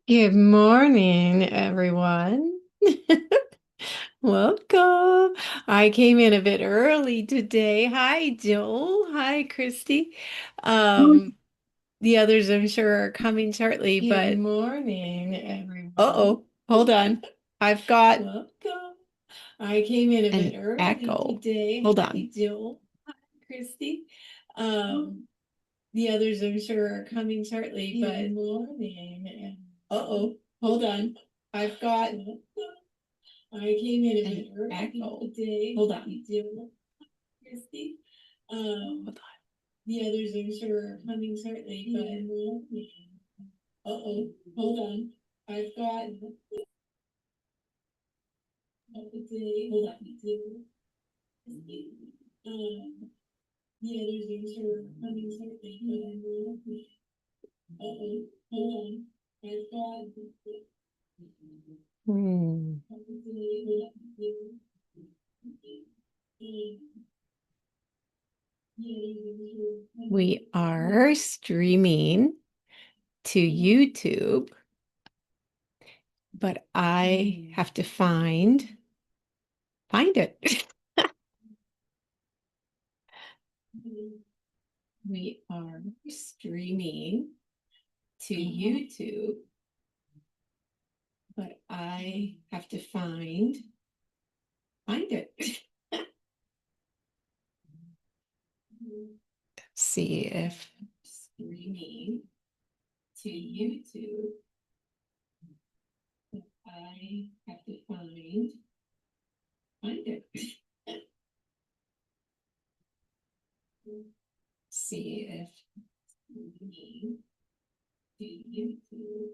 Good morning, everyone. Welcome. I came in a bit early today. Hi, Joel. Hi, Christy. Um, the others I'm sure are coming shortly, but good morning, everyone. Uh-oh, hold on. I've got welcome. I came in a bit early echo today. Hold on. Hi, Joel. Hi, Christy. The others I'm sure are coming shortly, but good morning. Uh-oh, hold on. I've got I came in a bit early echo today. Hold on. Christy. Hold on. The others I'm sure are coming shortly, but good morning. Uh-oh, hold on. I've got today. Hold on. The others I'm sure are coming shortly, but good morning. Uh-oh, hold on. I've got Hmm. We are streaming to YouTube, but I have to find it. We are streaming to YouTube, but I have to find it. See if streaming to YouTube, but I have to find it. See if streaming to YouTube.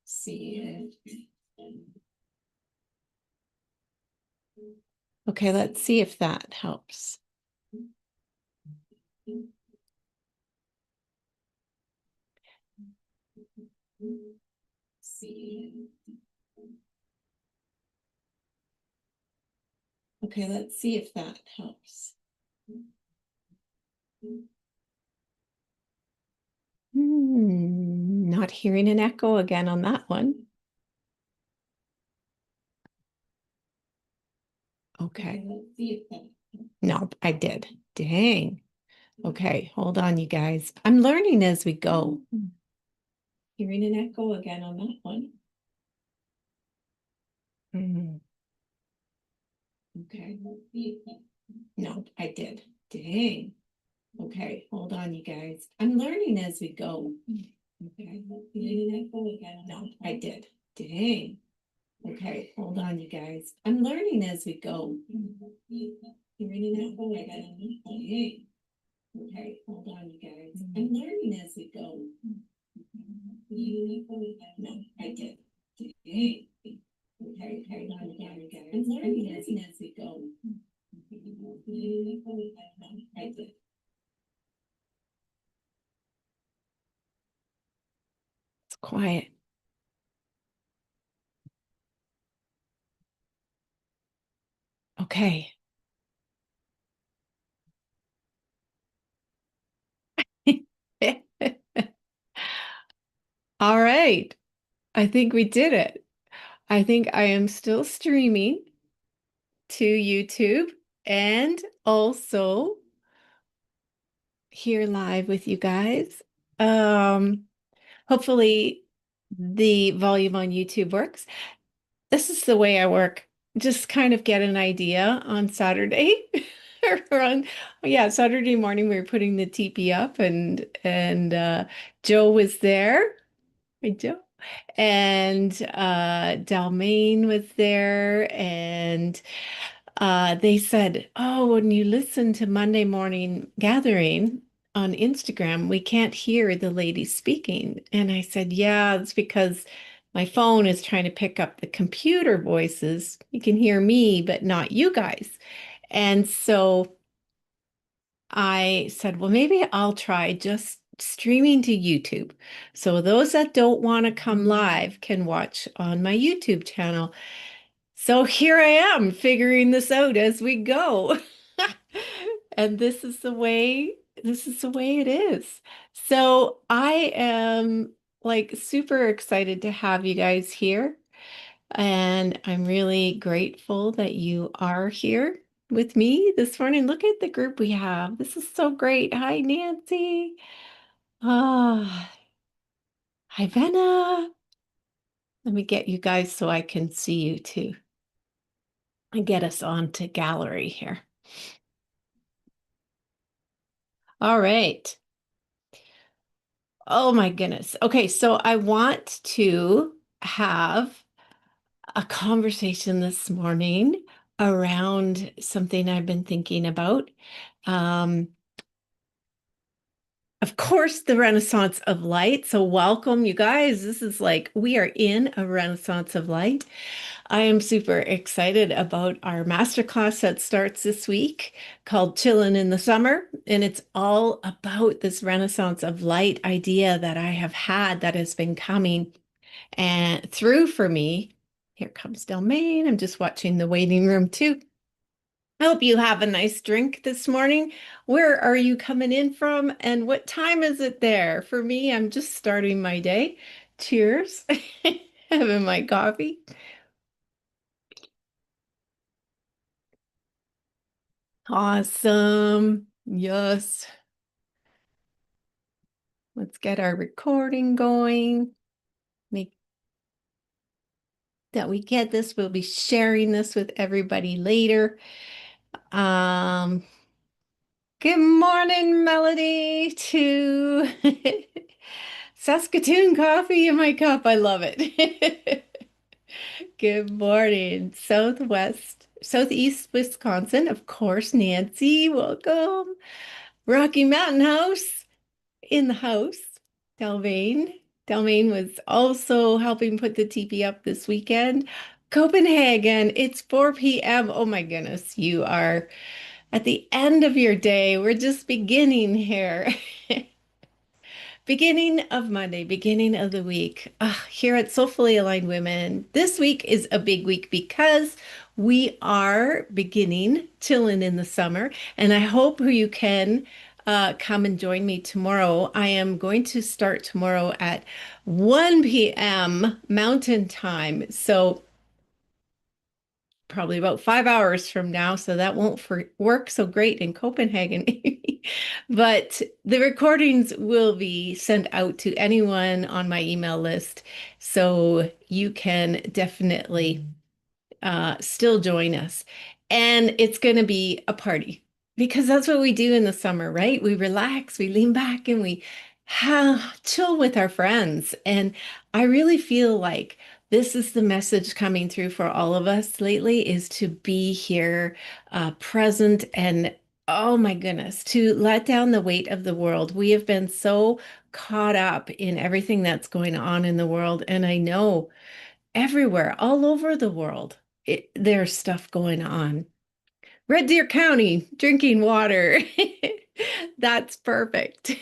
See if okay, let's see if that helps. See. Okay, let's see if that helps. Not hearing an echo again on that one. Okay. No, I did. Dang. Okay, hold on, you guys. I'm learning as we go. Hearing an echo again on that one. Okay. No, I did. Dang. Okay, hold on, you guys. I'm learning as we go. Okay. Hearing an echo again. No, I did. Dang. Okay, hold on, you guys. I'm learning as we go. Hearing an echo again. Dang. Okay, hold on, you guys. I'm learning as we go. No, I did. Dang. Okay, hold on, you guys. I'm learning as we go. I did. It's quiet. Okay. All right. I think we did it. I think I am still streaming to YouTube and also here live with you guys. Hopefully the volume on YouTube works. This is the way I work. Just kind of get an idea on Saturday or on, yeah, Saturday morning we were putting the teepee up and Joe was there. Hi, Joe. And Dalmain was there and they said, "Oh, when you listen to Monday Morning Gathering on Instagram, we can't hear the lady speaking." And I said, "Yeah, it's because my phone is trying to pick up the computer voices. You can hear me, but not you guys." And so I said, "Well, maybe I'll try just streaming to YouTube. So those that don't want to come live can watch on my YouTube channel." So here I am figuring this out as we go. And this is the way This is the way it is. So I am like super excited to have you guys here. And I'm really grateful that you are here with me this morning. Look at the group we have. This is so great. Hi, Nancy. Ah, hi, Venna. Let me get you guys so I can see you too and get us on to gallery here. All right. Oh my goodness. Okay, so I want to have a conversation this morning around something I've been thinking about. Um, of course, the Renaissance of Light. So, welcome, you guys. This is like we are in a Renaissance of Light. I am super excited about our masterclass that starts this week called Chillin' in the Summer. And it's all about this Renaissance of Light idea that I have had that has been coming and through for me. Here comes Delmain. I'm just watching the waiting room too. I hope you have a nice drink this morning. Where are you coming in from and what time is it there? For me, I'm just starting my day. Cheers. Having my coffee. Awesome. Yes. Let's get our recording going. Make that we get this. We'll be sharing this with everybody later. Um, Good morning, Melody, to Saskatoon coffee in my cup. I love it. Good morning, Southeast Wisconsin. Of course, Nancy, welcome. Rocky Mountain House in the house. Delvain. Delvain was also helping put the teepee up this weekend. Copenhagen, it's 4 p.m. Oh my goodness, you are at the end of your day. We're just beginning here. Beginning of Monday, beginning of the week. Here at Soulfully Aligned Women, this week is a big week because we are beginning chilling in the summer. And I hope you can come and join me tomorrow. I am going to start tomorrow at 1 p.m. Mountain Time. So probably about 5 hours from now, so that won't work so great in Copenhagen. But the recordings will be sent out to anyone on my email list, so you can definitely still join us. And it's going to be a party because that's what we do in the summer, right? We relax, we lean back, and we chill with our friends. And I really feel like this is the message coming through for all of us lately is to be here, present, and oh my goodness, to let down the weight of the world. We have been so caught up in everything that's going on in the world. And I know everywhere, all over the world, there's stuff going on. Red Deer County, drinking water. That's perfect,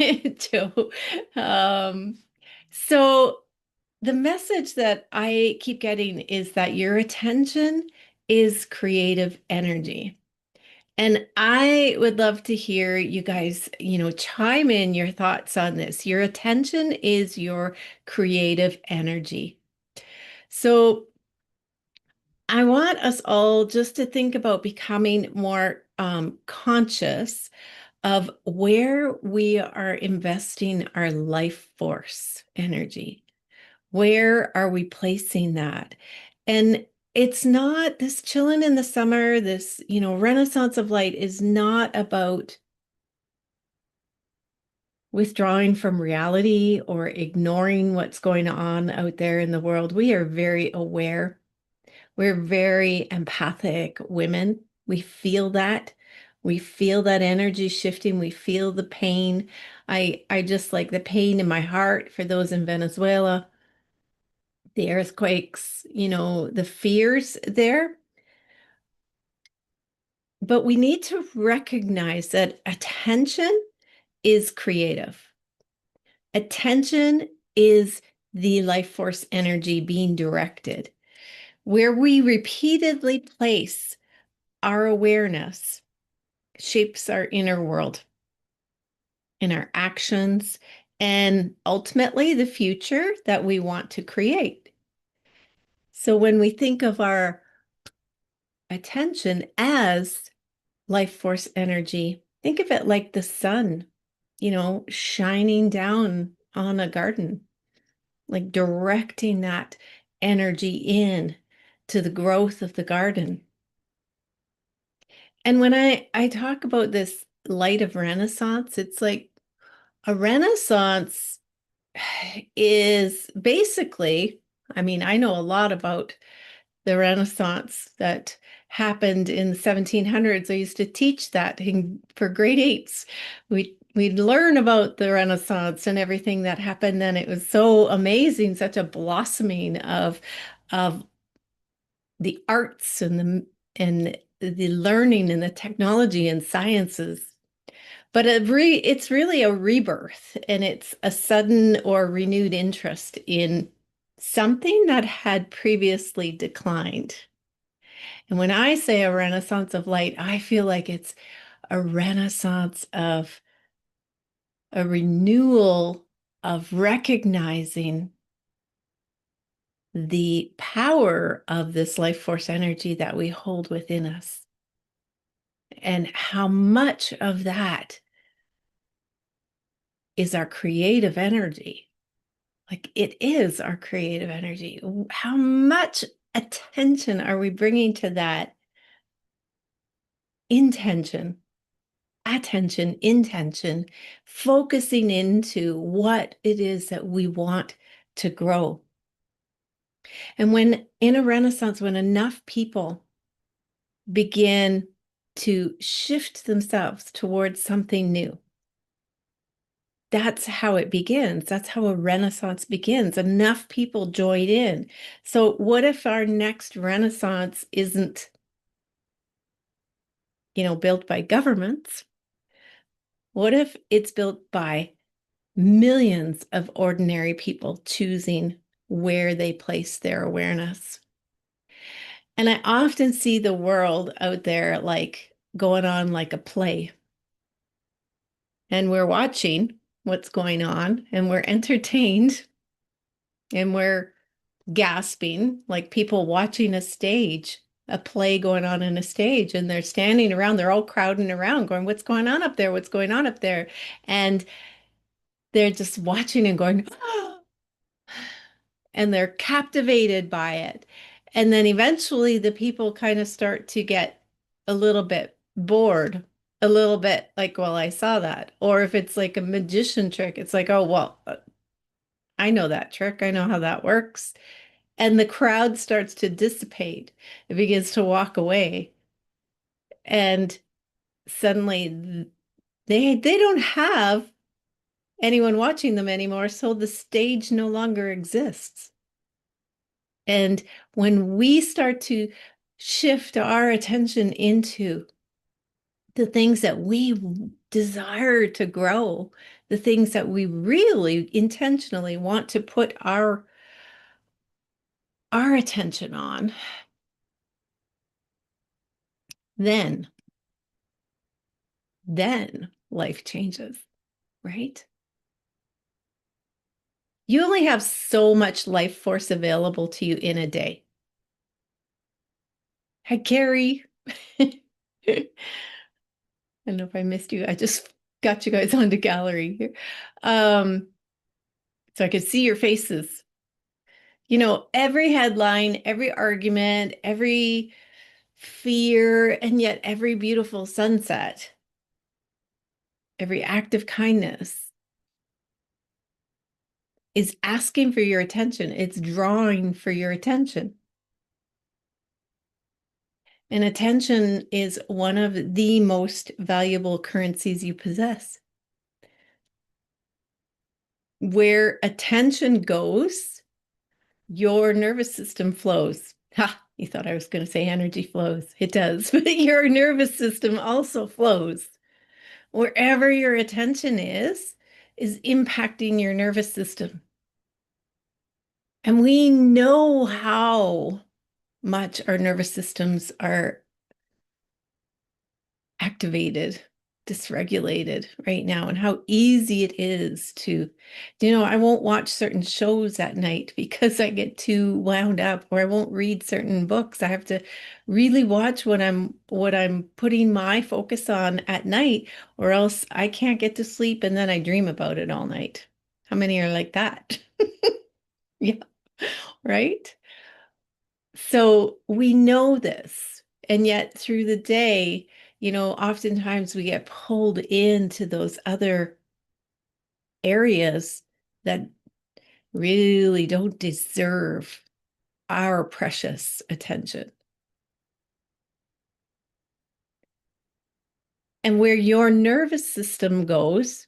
Joe. Um, so the message that I keep getting is that your attention is creative energy. And I would love to hear you guys, chime in your thoughts on this. Your attention is your creative energy. So I want us all just to think about becoming more conscious of where we are investing our life force energy. Where are we placing that? And it's not this chilling in the summer, this, renaissance of light is not about withdrawing from reality or ignoring what's going on out there in the world. We are very aware. We're very empathic women. We feel that. We feel that energy shifting. We feel the pain. I just like the pain in my heart for those in Venezuela, the earthquakes, the fears there. But we need to recognize that attention is creative. Attention is the life force energy being directed. Where we repeatedly place our awareness shapes our inner world. in our actions, and ultimately the future that we want to create. So when we think of our attention as life force energy, think of it like the sun, shining down on a garden, like directing that energy in to the growth of the garden. And when I talk about this light of Renaissance, it's like a Renaissance is basically, I mean, I know a lot about the Renaissance that happened in the 1700s. I used to teach that for grade eights. We'd learn about the Renaissance and everything that happened then. It was so amazing, such a blossoming of the arts and the learning and the technology and sciences. But it's really a rebirth, and it's a sudden or renewed interest in something that had previously declined. And when I say a renaissance of light, I feel like it's a renaissance of a renewal of recognizing the power of this life force energy that we hold within us and how much of that is our creative energy. Like it is our creative energy. How much attention are we bringing to that intention, attention, intention, focusing into what it is that we want to grow? And when in a renaissance, when enough people begin to shift themselves towards something new, that's how it begins. That's how a renaissance begins. Enough people join in. So what if our next renaissance isn't, built by governments? What if it's built by millions of ordinary people choosing where they place their awareness? And I often see the world out there like going on like a play. And we're watching what's going on and we're entertained and we're gasping like people watching a stage, a play going on in a stage, and they're standing around, they're all crowding around going, what's going on up there? What's going on up there? And they're just watching and going, and they're captivated by it. And then eventually the people kind of start to get a little bit bored, a little bit like, well, I saw that. Or if it's like a magician trick, it's like, oh, well, I know that trick. I know how that works. And the crowd starts to dissipate. It begins to walk away. And suddenly they don't have anyone watching them anymore, so the stage no longer exists. And when we start to shift our attention into the things that we desire to grow, the things that we really intentionally want to put our attention on, then life changes, right? You only have so much life force available to you in a day. Hi, Carrie. I don't know if I missed you. I just got you guys onto gallery here. So I could see your faces. Every headline, every argument, every fear, and yet every beautiful sunset, every act of kindness is asking for your attention. It's drawing for your attention. And attention is one of the most valuable currencies you possess. Where attention goes, your nervous system flows. Ha, you thought I was going to say energy flows. It does, but your nervous system also flows. Wherever your attention is impacting your nervous system. And we know how much our nervous systems are activated dysregulated right now and how easy it is to, I won't watch certain shows at night because I get too wound up, or I won't read certain books. I have to really watch what I'm putting my focus on at night, or else I can't get to sleep and then I dream about it all night. How many are like that? Yeah, right? So we know this, and yet through the day, oftentimes we get pulled into those other areas that really don't deserve our precious attention. And where your nervous system goes,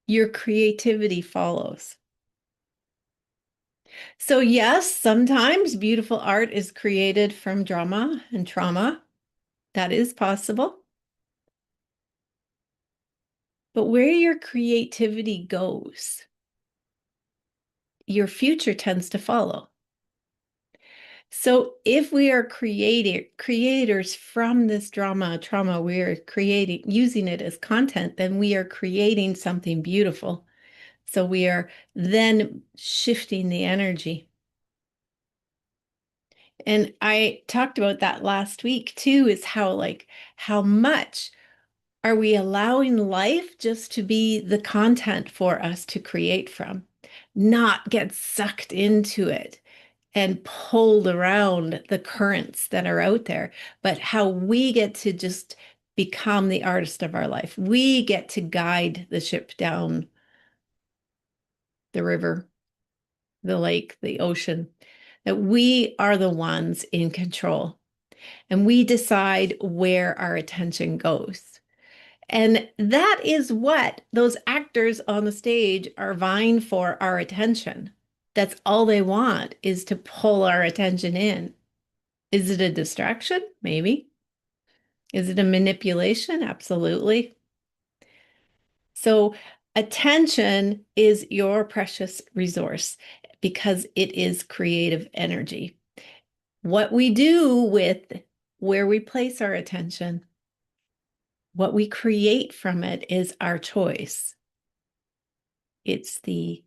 your creativity follows. So, yes, sometimes beautiful art is created from drama and trauma. That is possible. But where your creativity goes, your future tends to follow. So if we are creators from this trauma, we are using it as content, then we are creating something beautiful. So we are then shifting the energy. And I talked about that last week too, is how much are we allowing life just to be the content for us to create from, not get sucked into it and pulled around the currents that are out there, but how we get to just become the artist of our life. We get to guide the ship down the river, the lake, the ocean, that we are the ones in control and we decide where our attention goes. And that is what those actors on the stage are vying for, our attention. That's all they want, is to pull our attention in. Is it a distraction? Maybe. Is it a manipulation? Absolutely. So attention is your precious resource because it is creative energy. What we do with where we place our attention, what we create from it, is our choice. It's the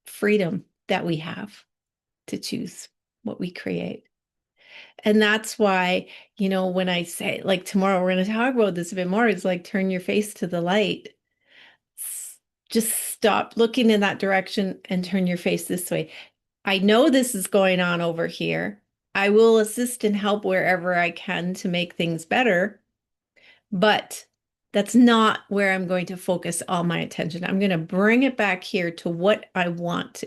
freedom that we have to choose what we create. And that's why, when I say, like, tomorrow we're going to talk about this a bit more, it's like, turn your face to the light. Just stop looking in that direction and turn your face this way. I know this is going on over here. I will assist and help wherever I can to make things better, but that's not where I'm going to focus all my attention. I'm going to bring it back here to what I want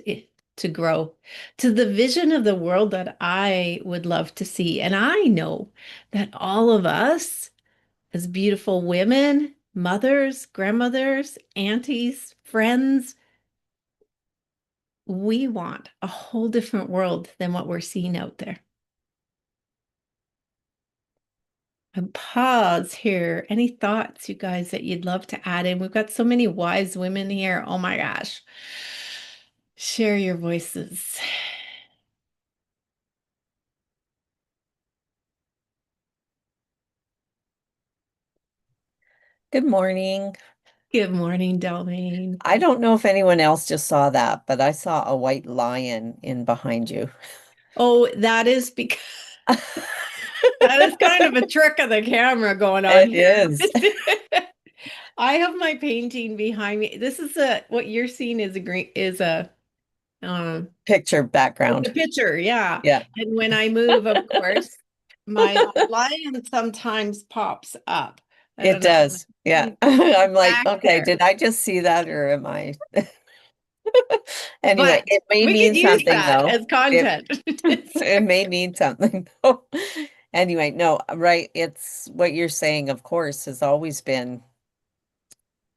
to grow, to the vision of the world that I would love to see. And I know that all of us, as beautiful women, mothers, grandmothers, aunties, friends, we want a whole different world than what we're seeing out there. And pause here. Any thoughts, you guys, that you'd love to add in? We've got so many wise women here. Oh my gosh. Share your voices. Good morning. Good morning, Delmaine. I don't know if anyone else just saw that, but I saw a white lion in behind you. Oh, that is because that is kind of a trick of the camera going on It here. is. I have my painting behind me. This is what you're seeing is a um Picture it's a background. picture, yeah. Yeah, And when I move, of course, my lion sometimes pops up. I it don't know. does. Yeah. He's I'm like, back okay, there. did I just see that or am I? Anyway, But it may we could mean use something that though. as It content. it may mean something though. Anyway, no, right. It's what you're saying, of course, has always been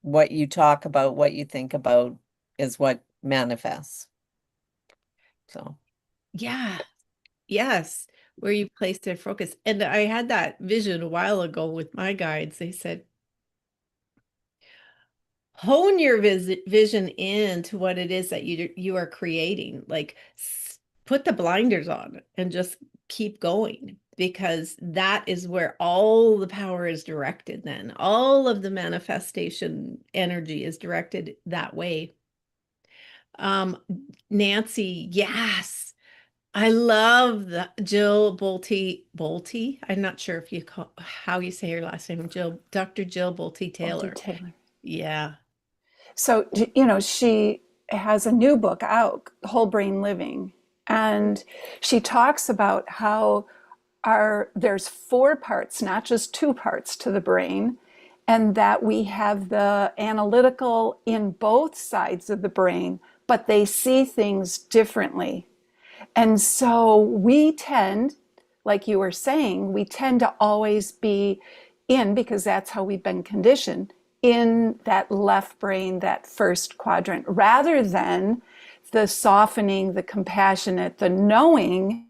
what you talk about, what you think about is what manifests. So. Yeah, yes, where you place their focus. And I had that vision a while ago with my guides. They said, hone your vision into what it is that you are creating. Like, put the blinders on and just keep going, because that is where all the power is directed then. All of the manifestation energy is directed that way. Um, Nancy, yes. I love the Jill Bolte. I'm not sure if you call how you say her last name, Dr. Jill Bolte Walter Taylor. Taylor. Yeah. So, you know, she has a new book out, Whole Brain Living. And she talks about how there's four parts, not just two parts to the brain, and that we have the analytical in both sides of the brain, but they see things differently. And so we tend, like you were saying, we tend to always be in, because that's how we've been conditioned, in that left brain, that first quadrant, rather than the softening, the compassionate, the knowing,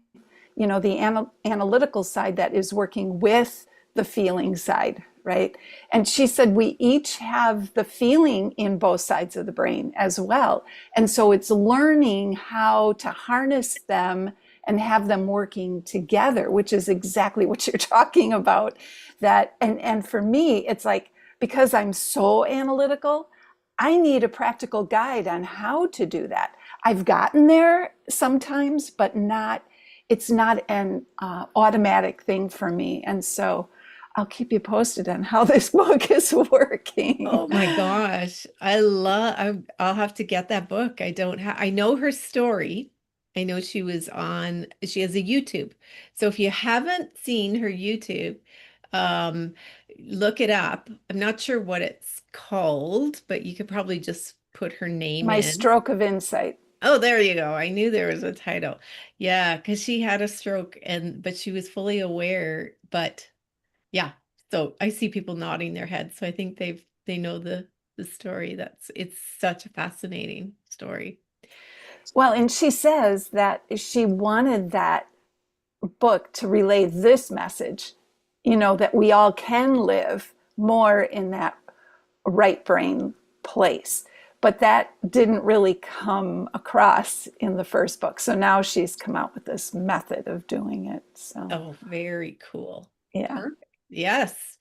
you know, the analytical side that is working with the feeling side, right? And she said we each have the feeling in both sides of the brain as well. And so it's learning how to harness them and have them working together, which is exactly what you're talking about. That and for me, it's like, because I'm so analytical, I need a practical guide on how to do that. I've gotten there sometimes, but not, it's not an automatic thing for me. And so I'll keep you posted on how this book is working. Oh my gosh. I'll have to get that book. I don't have, I know her story. I know she has a YouTube. So if you haven't seen her YouTube, um, look it up. I'm not sure what it's called, but you could probably just put her name My in. stroke of insight. Oh, there you go. I knew there was a title. Yeah, because she had a stroke but she was fully aware. But yeah, so I see people nodding their heads. So I think they know the story. It's such a fascinating story. Well, and she says that she wanted that book to relay this message, you know, that we all can live more in that right brain place. But that didn't really come across in the first book. So now she's come out with this method of doing it. So, Oh, very cool. yeah. Perfect. Yes.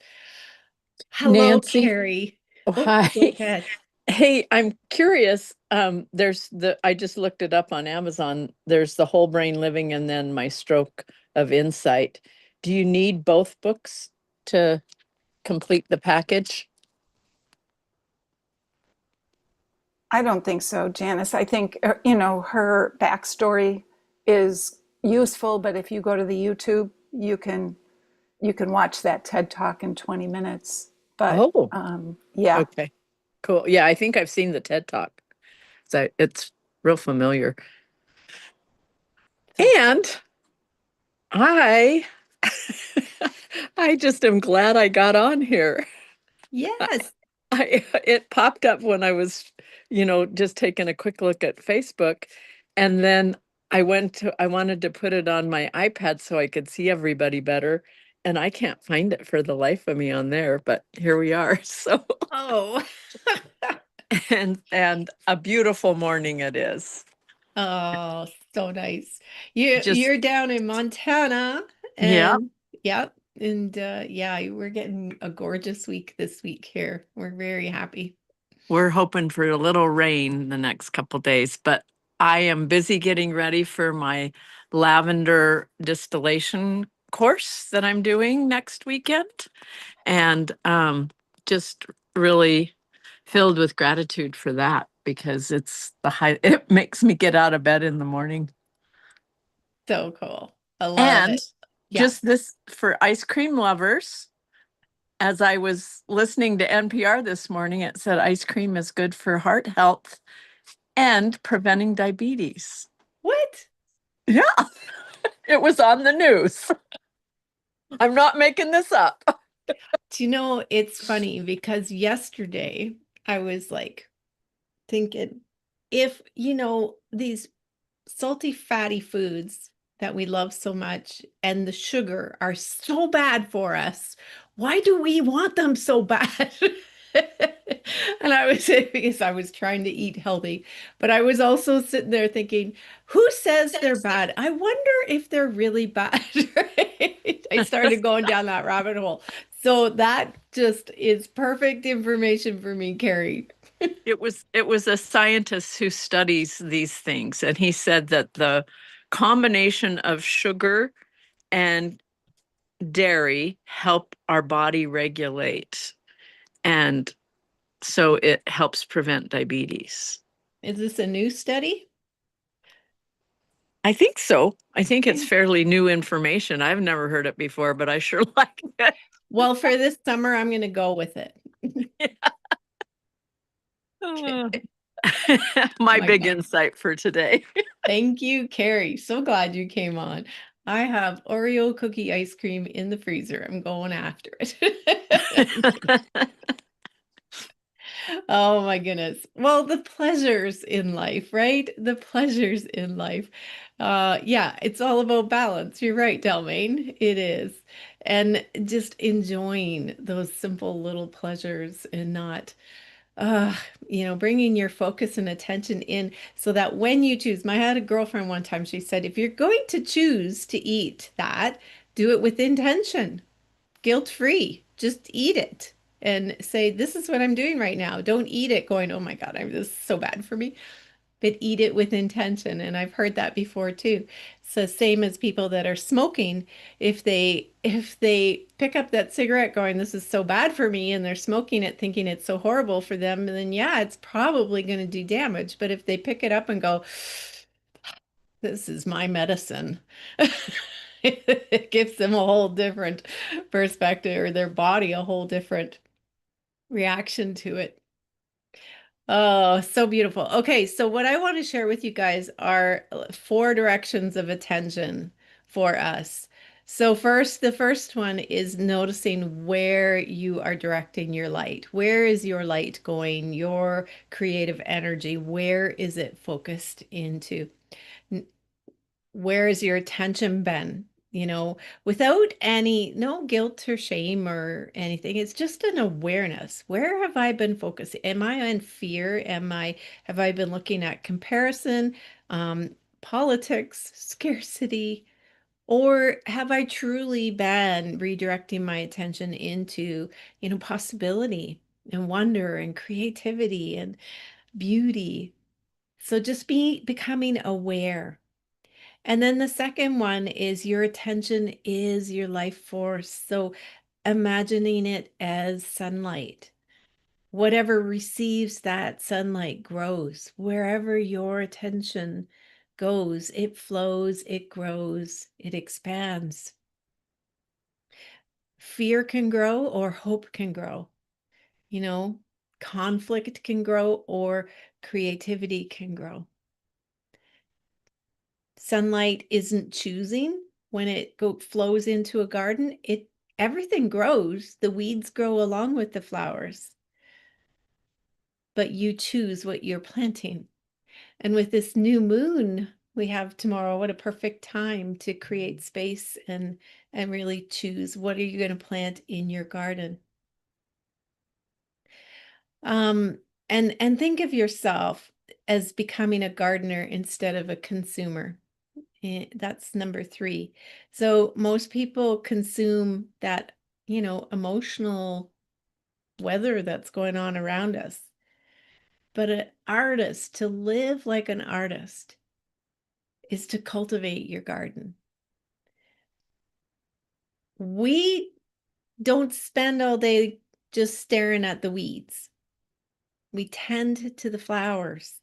Hello, Nancy, Carrie. oh, Oh, hi. go ahead. Hey, I'm curious. I just looked it up on Amazon. There's the Whole Brain Living and then My Stroke of Insight. Do you need both books to complete the package? I don't think so, Janice. I think, you know, her backstory is useful, but if you go to the YouTube, you can watch that TED Talk in 20 minutes. But Oh, yeah, okay. Cool. Yeah, I think I've seen the TED Talk. So it's real familiar. So And I I just am glad I got on here. yes. It popped up when I was, just taking a quick look at Facebook. And then I wanted to put it on my iPad so I could see everybody better. And I can't find it for the life of me on there, but here we are. So, Oh. and a beautiful morning it is. Oh, so nice. Just, You're down in Montana yeah, and yep. And yeah, we're getting a gorgeous week this week here. We're very happy. we're hoping for a little rain the next couple days, but I am busy getting ready for my lavender distillation course that I'm doing next weekend. And just really filled with gratitude for that because it makes me get out of bed in the morning. So cool. I love And it. Yeah. just this for ice cream lovers, as I was listening to NPR this morning, it said ice cream is good for heart health and preventing diabetes. What? Yeah, it was on the news. I'm not making this up. Do you know, it's funny because yesterday I was like thinking, if, these salty, fatty foods that we love so much and the sugar are so bad for us, why do we want them so bad? And I was because I was trying to eat healthy, but I was also sitting there thinking, who says they're bad? I wonder if they're really bad, right? I started going down that rabbit hole. So that just is perfect information for me, Carrie. It was a scientist who studies these things, and he said that the combination of sugar and dairy help our body regulate, and so it helps prevent diabetes. Is this a new study? I think so. I think it's Okay. fairly new information. I've never heard it before, but I sure like it. Well, for this summer, I'm going to go with it. My My big God. insight for today. Thank you, Carrie. So glad you came on. I have Oreo cookie ice cream in the freezer. I'm going after it. Oh my goodness. Well, the pleasures in life, right? The pleasures in life. Yeah, it's all about balance. You're right, Delmaine. It is. And just enjoying those simple little pleasures and not uh, bringing your focus and attention in so that when you choose, I had a girlfriend one time, she said, if you're going to choose to eat that, do it with intention, guilt-free. Just eat it and say, this is what I'm doing right now. Don't eat it going, oh my God, this is so bad for me, but eat it with intention. And I've heard that before too. So same as people that are smoking, if they pick up that cigarette going, this is so bad for me, and they're smoking it thinking it's so horrible for them, then yeah, it's probably going to do damage. But if they pick it up and go, this is my medicine, it gives them a whole different perspective, or their body a whole different reaction to it. Oh, so beautiful. Okay, so what I want to share with you guys are four directions of attention for us. So first, the first one is noticing where you are directing your light. Where is your light going? Your creative energy, where is it focused into? Where is your attention been? Without no guilt or shame or anything. It's just an awareness. Where have I been focused? Am I in fear? Have I been looking at comparison, politics, scarcity, or have I truly been redirecting my attention into, possibility and wonder and creativity and beauty? So just becoming aware. And then the second one is your attention is your life force. So imagining it as sunlight. Whatever receives that sunlight grows. Wherever your attention goes, it flows, it grows, it expands. Fear can grow or hope can grow. You know, Conflict can grow or creativity can grow. Sunlight isn't choosing when it flows into a garden. Everything grows. The weeds grow along with the flowers, but you choose what you're planting. And with this new moon we have tomorrow, what a perfect time to create space and really choose what are you going to plant in your garden. Um, and think of yourself as becoming a gardener instead of a consumer. That's number three. So most people consume that, emotional weather that's going on around us. But an artist, to live like an artist, is to cultivate your garden. We don't spend all day just staring at the weeds. We tend to the flowers.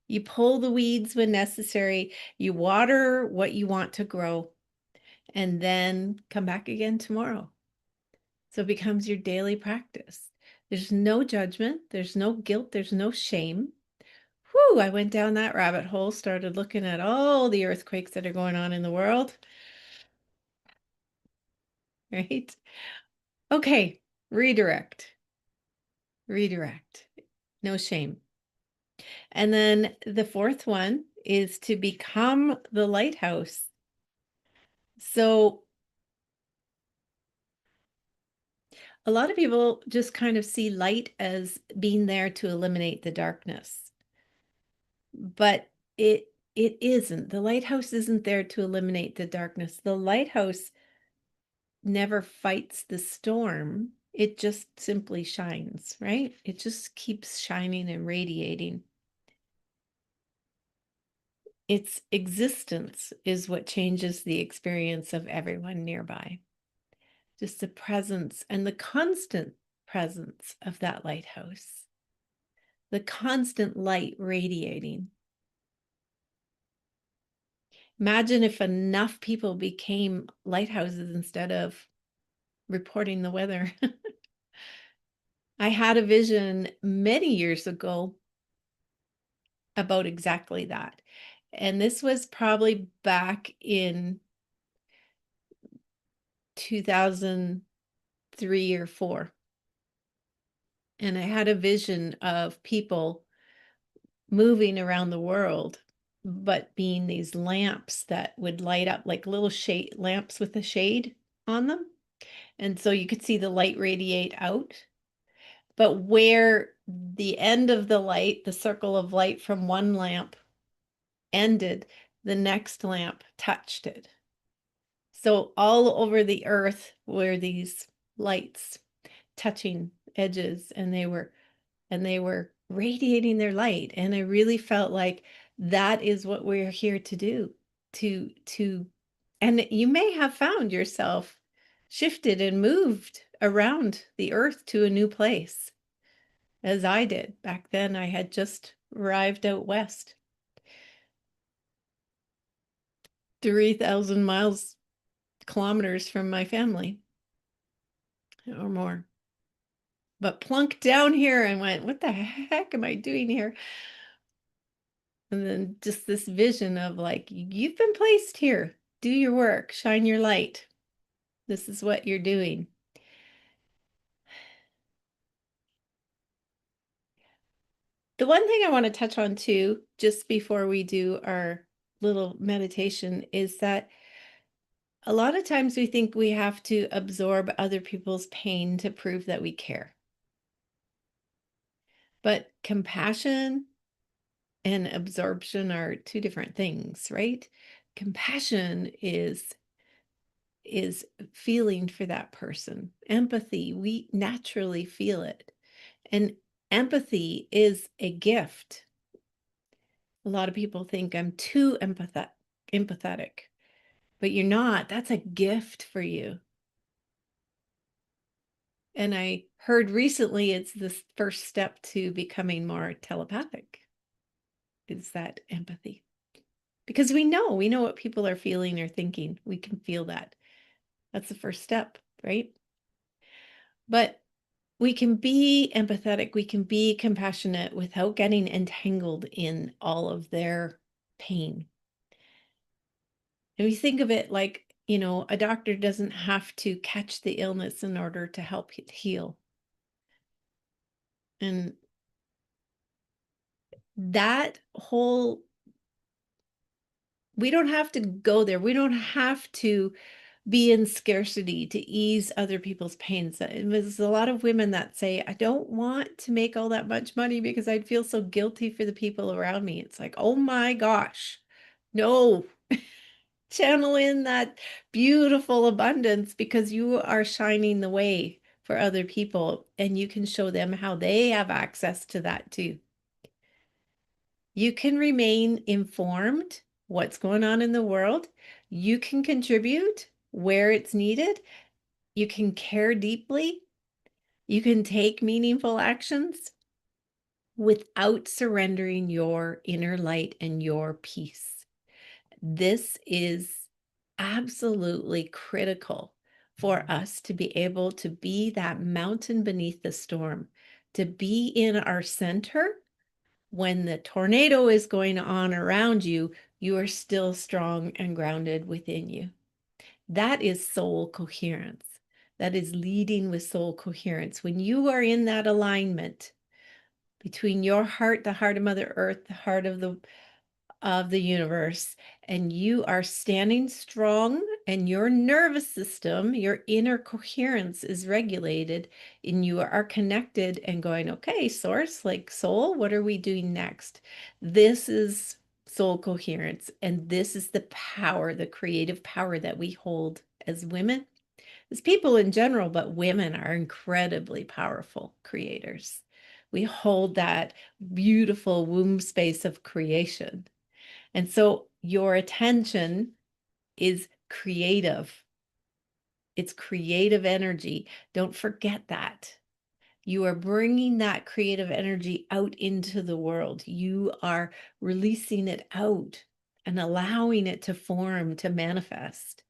You pull the weeds when necessary. You water what you want to grow, and then come back again tomorrow. So it becomes your daily practice. There's no judgment. There's no guilt. There's no shame. Whew, I went down that rabbit hole, started looking at all the earthquakes that are going on in the world. Right? Okay, redirect. Redirect. No shame. And then the fourth one is to become the lighthouse. So A lot of people just kind of see light as being there to eliminate the darkness, but it isn't. The lighthouse isn't there to eliminate the darkness. The lighthouse never fights the storm. It just simply shines, right? It just keeps shining and radiating. Its existence is what changes the experience of everyone nearby. Just the presence and the constant presence of that lighthouse, the constant light radiating. Imagine if enough people became lighthouses instead of reporting the weather. I had a vision many years ago about exactly that. And this was probably back in 2003 or 4. And I had a vision of people moving around the world, but being these lamps that would light up like little shade lamps with a shade on them. And so you could see the light radiate out. But where the end of the light, the circle of light from one lamp ended, the next lamp touched it. So all over the earth were these lights touching edges, and they were radiating their light. And I really felt like that is what we're here to do, to and you may have found yourself shifted and moved around the earth to a new place, as I did. Back then, I had just arrived out west, 3,000 kilometers from my family or more. But plunked down here and went, what the heck am I doing here? And then just this vision of like, you've been placed here. Do your work, shine your light. This is what you're doing. The one thing I want to touch on too, just before we do our little meditation, is that a lot of times we think we have to absorb other people's pain to prove that we care. But compassion and absorption are two different things, right? Compassion is feeling for that person. Empathy, we naturally feel it. And empathy is a gift. A lot of people think I'm too empathetic, but you're not. That's a gift for you. And I heard recently it's the first step to becoming more telepathic, is that empathy. Because we know what people are feeling or thinking. We can feel that. That's the first step, right? But we can be empathetic, we can be compassionate without getting entangled in all of their pain. And we think of it like, a doctor doesn't have to catch the illness in order to help it heal. And that whole, we don't have to go there. We don't have to be in scarcity to ease other people's pains. There's a lot of women that say, I don't want to make all that much money because I'd feel so guilty for the people around me. It's like, oh my gosh, no. Channel in that beautiful abundance, because you are shining the way for other people, and you can show them how they have access to that too. You can remain informed what's going on in the world. You can contribute where it's needed. You can care deeply. You can take meaningful actions without surrendering your inner light and your peace. This is absolutely critical for us to be able to be that mountain beneath the storm, to be in our center. When the tornado is going on around you, you are still strong and grounded within you. That is soul coherence. That is leading with soul coherence. When you are in that alignment between your heart, the heart of Mother Earth, the heart of the universe, and you are standing strong and your nervous system, your inner coherence is regulated, and you are connected and going, okay, source, like soul, what are we doing next? This is soul coherence, and this is the power, the creative power that we hold as women, as people in general, but women are incredibly powerful creators. We hold that beautiful womb space of creation. And so your attention is creative. It's creative energy. Don't forget that. You are bringing that creative energy out into the world. You are releasing it out and allowing it to form, to manifest,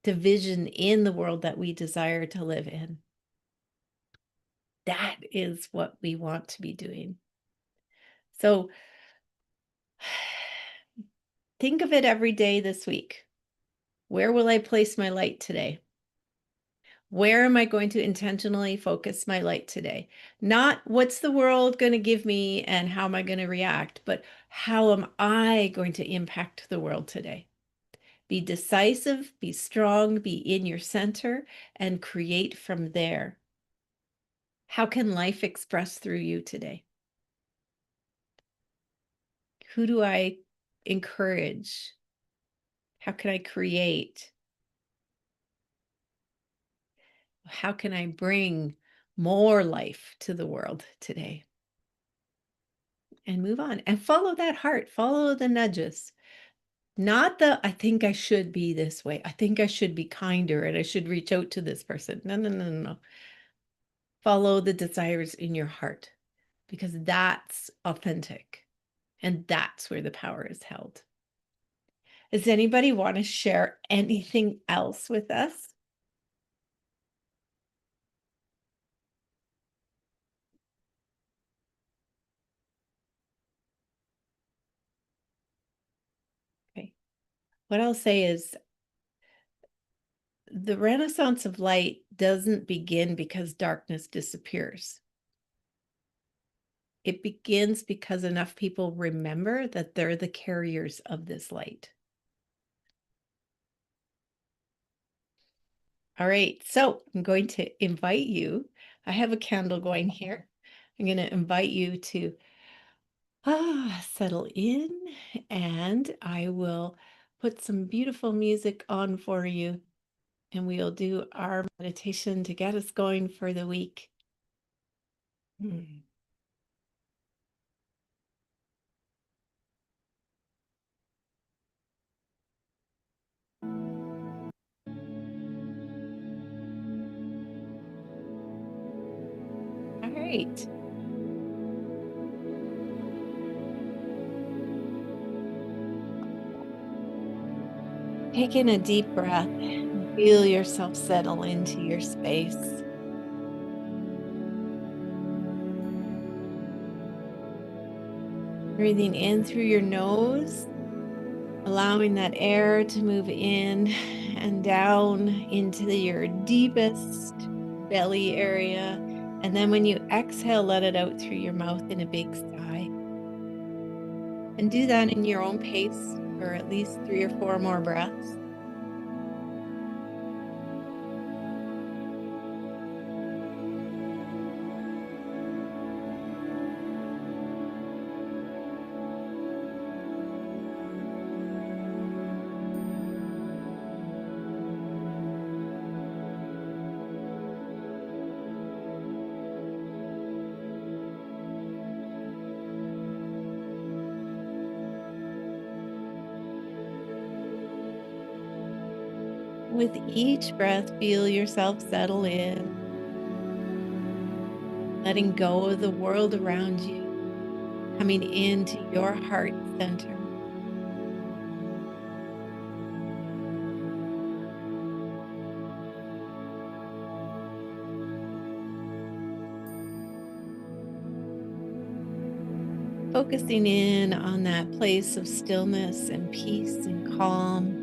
to vision in the world that we desire to live in. That is what we want to be doing. So think of it every day this week. Where will I place my light today? Where am I going to intentionally focus my light today? Not what's the world going to give me and how am I going to react, but how am I going to impact the world today? Be decisive, be strong, be in your center, and create from there. How can life express through you today? Who do I encourage? How can I create? How can I bring more life to the world today? And move on and follow that heart, follow the nudges. Not the, I think I should be this way. I think I should be kinder and I should reach out to this person. No, no, no, no, no. Follow the desires in your heart because that's authentic and that's where the power is held. Does anybody want to share anything else with us? Okay. What I'll say is the Renaissance of light doesn't begin because darkness disappears. It begins because enough people remember that they're the carriers of this light. All right, so I'm going to invite you. I have a candle going here. I'm going to invite you to settle in, and I will put some beautiful music on for you, and we'll do our meditation to get us going for the week. All right. Take in a deep breath and feel yourself settle into your space. Breathing in through your nose, allowing that air to move in and down into your deepest belly area. And then when you exhale, let it out through your mouth in a big sigh. And do that in your own pace for at least 3 or 4 more breaths. With each breath, feel yourself settle in, letting go of the world around you, coming into your heart center. Focusing in on that place of stillness and peace and calm.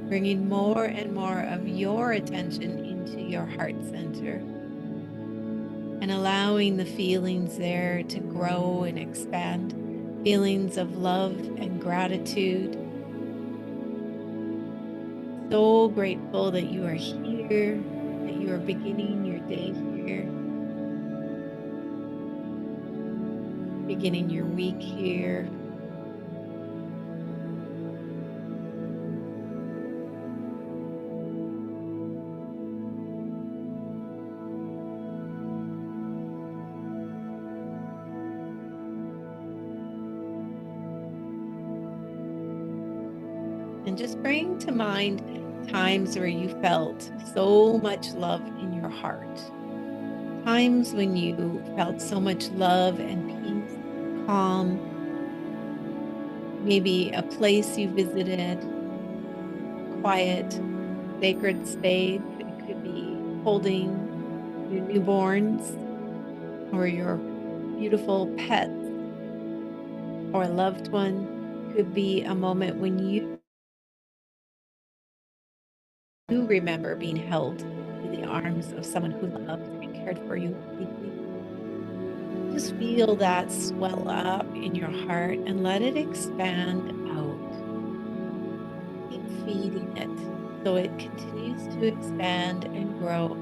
Bringing more and more of your attention into your heart center and allowing the feelings there to grow and expand feelings of love and gratitude. So grateful that you are here, that you are beginning your day here, beginning your week here. And just bring to mind times where you felt so much love in your heart. Times when you felt so much love and peace, calm, maybe a place you visited, quiet, sacred space. It could be holding your newborns or your beautiful pets or a loved one. It could be a moment when you remember being held in the arms of someone who loved and cared for you deeply. Just feel that swell up in your heart and let it expand out. Keep feeding it so it continues to expand and grow.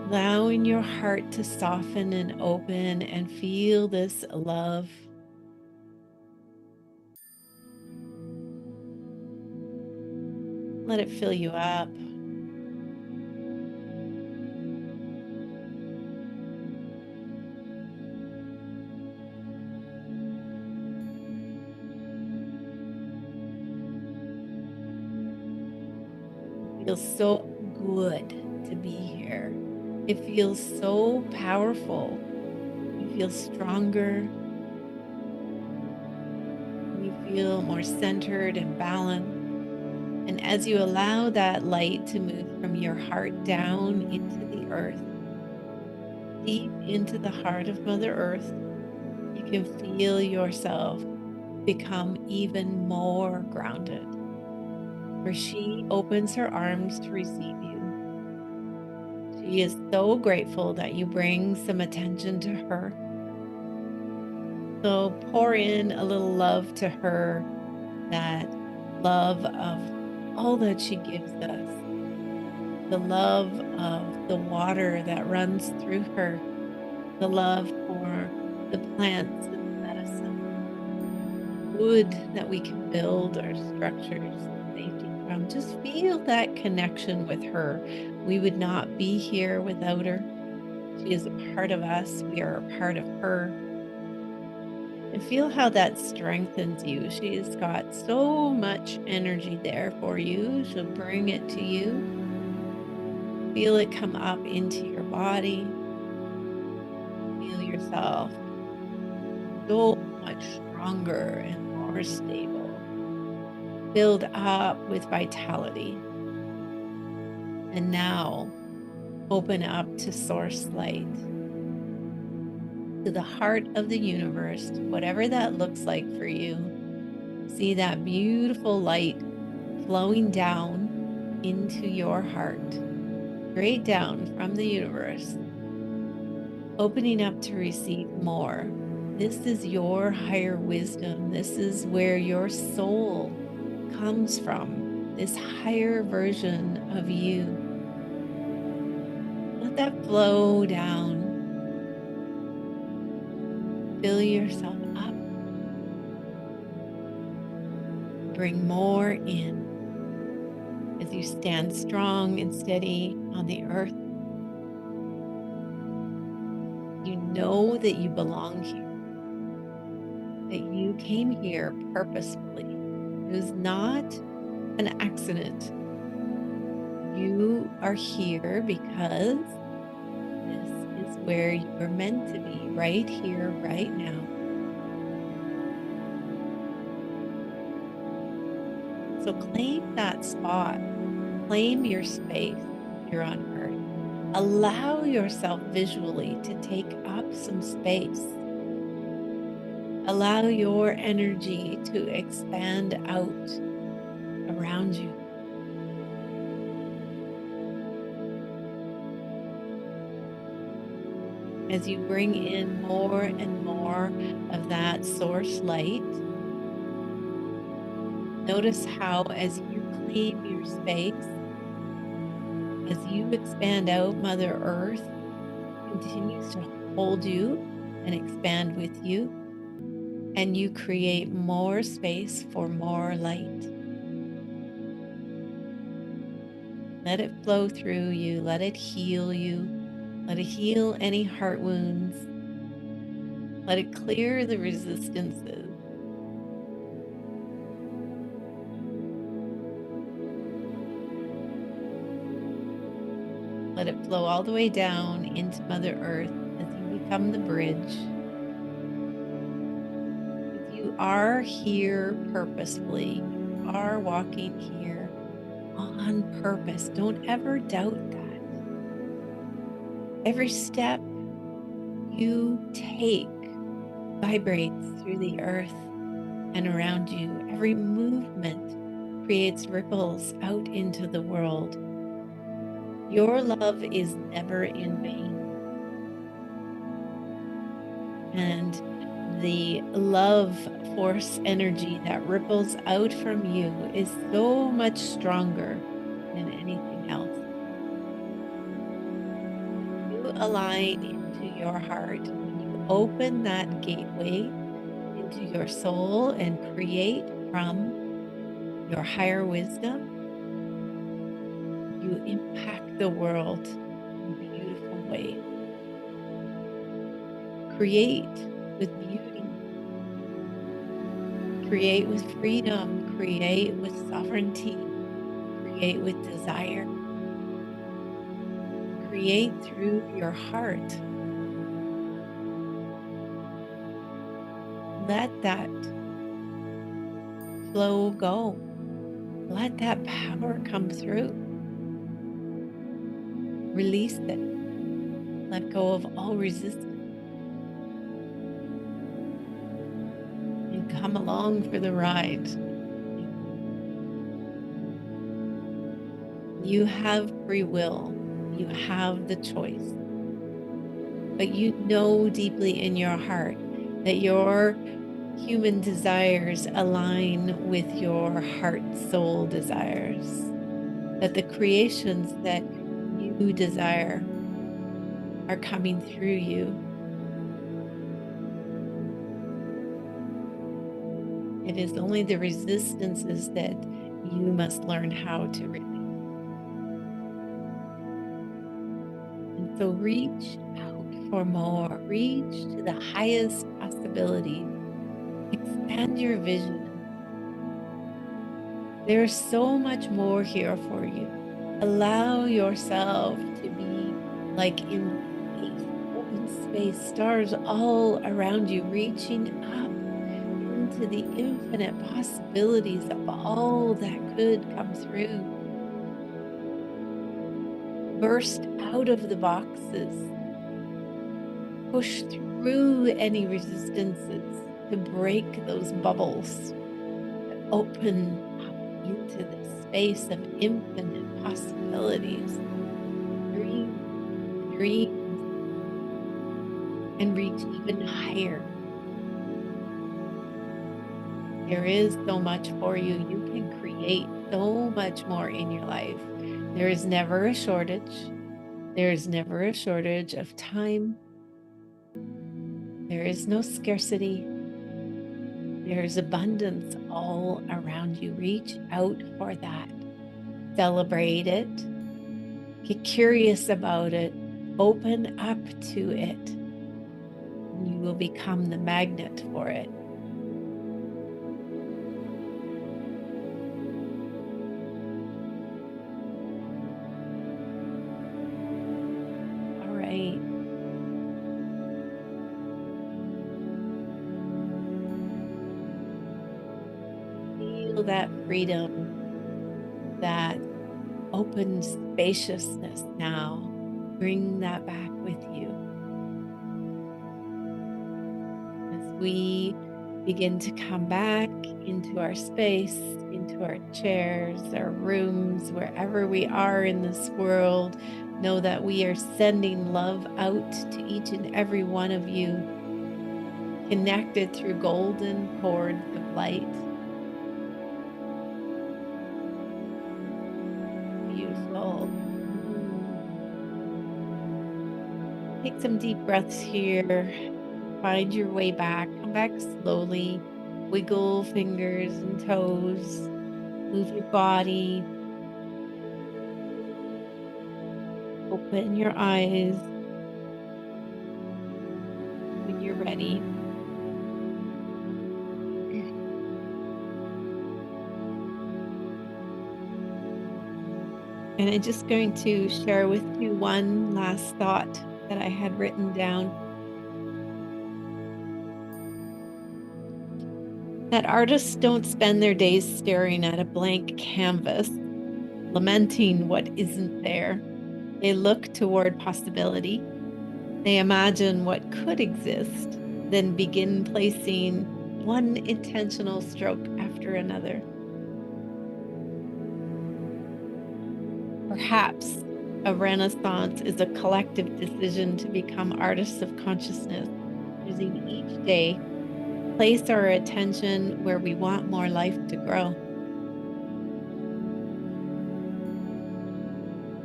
Allowing your heart to soften and open and feel this love. Let it fill you up. It feels so good to be here. It feels so powerful. You feel stronger. You feel more centered and balanced. And as you allow that light to move from your heart down into the earth, deep into the heart of Mother Earth, you can feel yourself become even more grounded. For she opens her arms to receive you. She is so grateful that you bring some attention to her. So pour in a little love to her, that love of all that she gives us, the love of the water that runs through her, the love for the plants and the medicine, wood that we can build our structures of safety from. Just feel that connection with her. We would not be here without her. She is a part of us. We are a part of her. And feel how that strengthens you. She has got so much energy there for you. She'll bring it to you. Feel it come up into your body. Feel yourself so much stronger and more stable. Filled up with vitality. And now open up to source light, to the heart of the universe, whatever that looks like for you. See that beautiful light flowing down into your heart, straight down from the universe, opening up to receive more. This is your higher wisdom. This is where your soul comes from, this higher version of you. Let that flow down. Fill yourself up. Bring more in as you stand strong and steady on the earth. You know that you belong here, that you came here purposefully. It was not an accident. You are here because this is where you are meant to be, right here, right now. So claim that spot, claim your space here on earth. Allow yourself visually to take up some space. Allow your energy to expand out around you. As you bring in more and more more of that source light. Notice how, as you claim your space, as you expand out, Mother Earth continues to hold you and expand with you, and you create more space for more light. Let it flow through you. Let it heal you. Let it heal any heart wounds. Let it clear the resistances. Let it flow all the way down into Mother Earth as you become the bridge. You are here purposefully. You are walking here on purpose. Don't ever doubt that. Every step you take vibrates through the earth and around you. Every movement creates ripples out into the world. Your love is never in vain. And the love force energy that ripples out from you is so much stronger than anything else. You align into your heart. When you open that gateway into your soul and create from your higher wisdom, you impact the world in beautiful ways. Create with beauty. Create with freedom. Create with sovereignty. Create with desire. Create through your heart. Let that flow go. Let that power come through. Release it. Let go of all resistance. And come along for the ride. You have free will. You have the choice. But you know deeply in your heart that your human desires align with your heart soul desires. That the creations that you desire are coming through you. It is only the resistances that you must learn how to release. And so reach out for more. Reach to the highest possibility. Expand your vision. There is so much more here for you. Allow yourself to be like in space, open space, stars all around you, reaching up into the infinite possibilities of all that could come through. Burst out of the boxes. Push through any resistances to break those bubbles. Open up into the space of infinite possibilities. Dream, dream, and reach even higher. There is so much for you. You can create so much more in your life. There is never a shortage. There is never a shortage of time. There is no scarcity. There is abundance all around you. Reach out for that. Celebrate it. Get curious about it. Open up to it. And you will become the magnet for it. All right. Feel that freedom, that open spaciousness now. Bring that back with you. As we begin to come back into our space, into our chairs, our rooms, wherever we are in this world, know that we are sending love out to each and every one of you. connected through golden cords of light. Beautiful. Take some deep breaths here. Find your way back. Come back slowly. Wiggle fingers and toes. Move your body. Open your eyes when you're ready. And I'm just going to share with you one last thought that I had written down. That artists don't spend their days staring at a blank canvas, lamenting what isn't there. They look toward possibility. They imagine what could exist, then begin placing one intentional stroke after another. Perhaps a renaissance is a collective decision to become artists of consciousness, using each day, place our attention where we want more life to grow.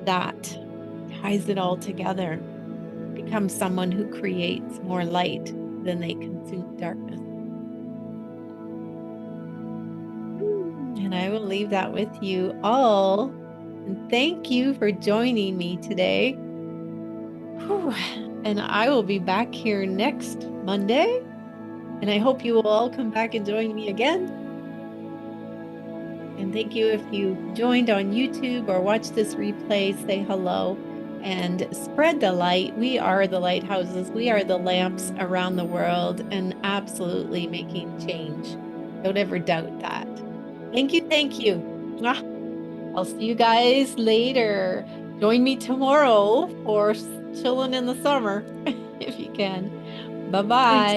That ties it all together. Become someone who creates more light than they consume darkness. And I will leave that with you all. And thank you for joining me today. Whew. And I will be back here next Monday. And I hope you will all come back and join me again. And thank you if you joined on YouTube or watched this replay, say hello and spread the light. We are the lighthouses. We are the lamps around the world and absolutely making change. Don't ever doubt that. Thank you. Thank you. I'll see you guys later. Join me tomorrow for chilling in the summer if you can. Bye-bye.